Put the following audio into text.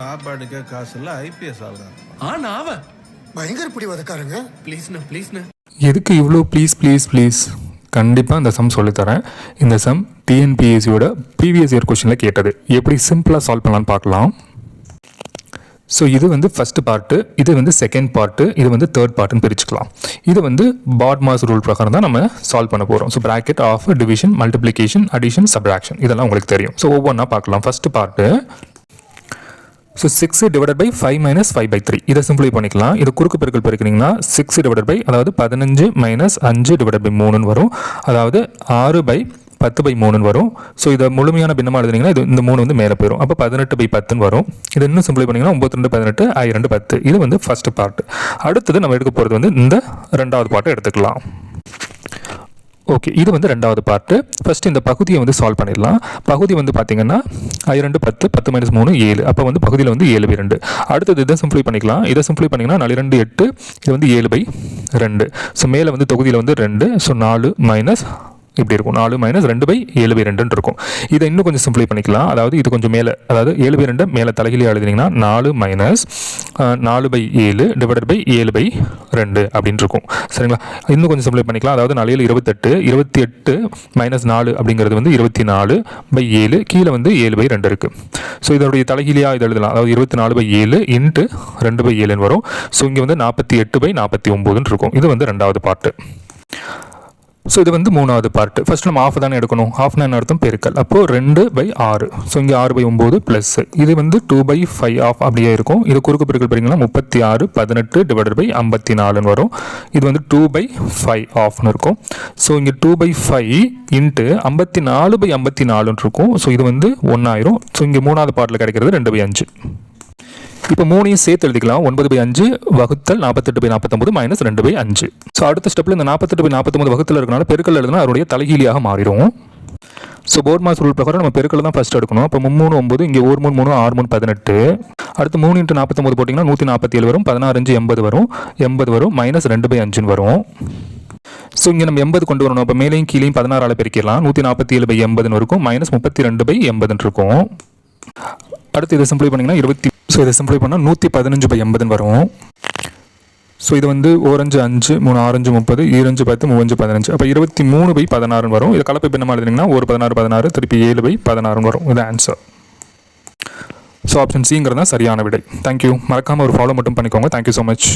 சாப்பாடுக்கே காசு இல்லை ஐபிஎஸ் ஆகுறாங்க. நான் அவன் பயங்கர பிடிவாதக்காரங்க. ப்ளீஸ்ண்ணா எதுக்கு இவ்வளோ ப்ளீஸ் கண்டிப்பாக இந்த சம் சொல்லித்தரேன். இந்த சம் டிஎன்பிஎஸ்சியோட ப்ரீவியஸ் இயர் கொஷனில் கேட்டது. எப்படி சிம்பிளாக சால்வ் பண்ணலான்னு பார்க்கலாம். ஸோ இது வந்து ஃபஸ்ட்டு பார்ட்டு, இது வந்து செகண்ட் பார்ட்டு, இது வந்து தேர்ட் பார்ட்டுன்னு பிரிச்சுக்கலாம். இது வந்து பாட்மாஸ் ரூல் பிரகாரம் தான் நம்ம சால்வ் பண்ண போகிறோம். So bracket of division, multiplication, addition, subtraction இதெல்லாம் உங்களுக்கு தெரியும். ஸோ ஒவ்வொன்றா பார்க்கலாம். First part, so 6 divided by 5 minus 5/3 இதை சிம்பிளை பண்ணிக்கலாம். இது குறுக்கு பெருக்கல் பெருக்கினீங்கன்னா 6 டிவைடட் பை, அதாவது 15 மைனஸ் 5 டிவைடட் பை 3 வரும். அதாவது 6/10/3 வரும். ஸோ இதை முழுமையான பின்னமாக எழுதுனீங்கன்னா இது இந்த 3 வந்து மேலே போயிடும். அப்போ 18/10 வரும். இது இன்னும் சிம்பிளை பண்ணிங்கன்னா 9 2 18 I 2 10. இது வந்து ஃபர்ஸ்ட் பார்ட். அடுத்தது நம்ம எடுக்க போகிறது வந்து இந்த ரெண்டாவது பார்ட்டை எடுத்துக்கலாம். ஓகே, இது வந்து ரெண்டாவது பார்ட்டு. ஃபஸ்ட்டு இந்த பகுதியை வந்து சால்வ் பண்ணிடலாம். பகுதி வந்து பார்த்தீங்கன்னா I 2 10 10 மைனஸ் 3 7. அப்போ வந்து பகுதியில் வந்து 7/2. அடுத்தது இதை சிம்பிளை பண்ணிக்கலாம். இதை சிம்பிளை பண்ணிங்கன்னா 4 2 8. இது வந்து 7/2. ஸோ மேலே வந்து தொகுதியில் வந்து 2. ஸோ 4 மைனஸ் இப்படி இருக்கும். 4 மைனஸ் 2/7/2 இருக்கும். இதை இன்னும் கொஞ்சம் சிம்பிளை பண்ணிக்கலாம். அதாவது இது கொஞ்சம் மேலே, அதாவது 7/2 மேலே தலைகீழே எழுதினீங்கன்னா 4 மைனஸ் 4/7 டிவைடட் பை 7/2 அப்படின்னு இருக்கும். சரிங்களா? இன்னும் கொஞ்சம் சிம்பிளை பண்ணிக்கலாம். அதாவது 4 28. 28 மைனஸ் 4 அப்படிங்கிறது வந்து 24/7. கீழே வந்து 7/2 இருக்குது. ஸோ இதனுடைய தலைகீழியாக இது எழுதலாம். அதாவது 24/7 இன்ட்டு 2/7 வரும். ஸோ இங்கே வந்து 48/49 இருக்கும். இது வந்து ரெண்டாவது பார்ட்டு. ஸோ இது வந்து மூணாவது பார்ட்டு. ஃபர்ஸ்ட் நம்ம ஆஃப் தானே எடுக்கணும். ஆஃப்னா என்ன அர்த்தம்? பெருக்கல். அப்போது 2/6. ஸோ இங்கே 6/9 ப்ளஸ் இது வந்து 2/5 ஆஃப் அப்படியே இருக்கும். இது குறுக்கு பெருக்கல் பண்ணிங்கன்னா 36 18 டிவைடட் பை 54 வரும். இது வந்து 2/5 ஆஃப்னு இருக்கும். ஸோ இங்கே 2/5 இன்ட்டு 54/54 இருக்கும். ஸோ இது வந்து 1 ஆயிரும். ஸோ இங்கே மூணாவது பார்ட்டில் கிடைக்கிறது 2/5. இப்போ 3ஐயும் சேர்த்து எழுதிக்கலாம். 9/5 வகுத்தல் 48/49 மைனஸ் 2/5. ஸோ அடுத்த ஸ்டெப்பில் இந்த 48/49 வகுத்தல் இருக்கனால பெருக்கல் எழுதுனா அதனுடைய தலைகீழியாக மாறிடும். ஸோ போட்மாஸ் ரூல் பிரகாரம் நம்ம பெருக்கல் தான் ஃபஸ்ட் எடுக்கணும். அப்போ 3 9, இங்கே 1 3 3 6 3 18. அடுத்து 3 × 49 போட்டிங்கன்னா 147 வரும். 16 5 80 வரும். மைனஸ் 2/5 வரும். ஸோ இங்கே நம்ம 80 கொண்டு வரணும். அப்போ மேலேயும் கீழேயும் 16 பெருக்கிடலாம். 147/80 இருக்கும். மைனஸ் 32/80 இருக்கும். அடுத்து இதை சிம்பிளை பண்ணிங்கன்னா 20. ஸோ இதை சிம்பிளை பண்ணால் 115/80 வரும். ஸோ இது வந்து 1 5 5 3 6 5 30 2 5 10 3 5 15. அப்போ 23/16 வரும். இதை கலப்பை பின்னமாக எழுதினீங்கன்னா 1 16 16 திருப்பி 7/16 வரும். இது ஆன்சர். ஸோ ஆப்ஷன் சிங்கிறது தான் சரியான விடை. தேங்க்யூ. மறக்காமல் ஒரு ஃபாலோ மட்டும் பண்ணிக்கோங்க. Thank you so much.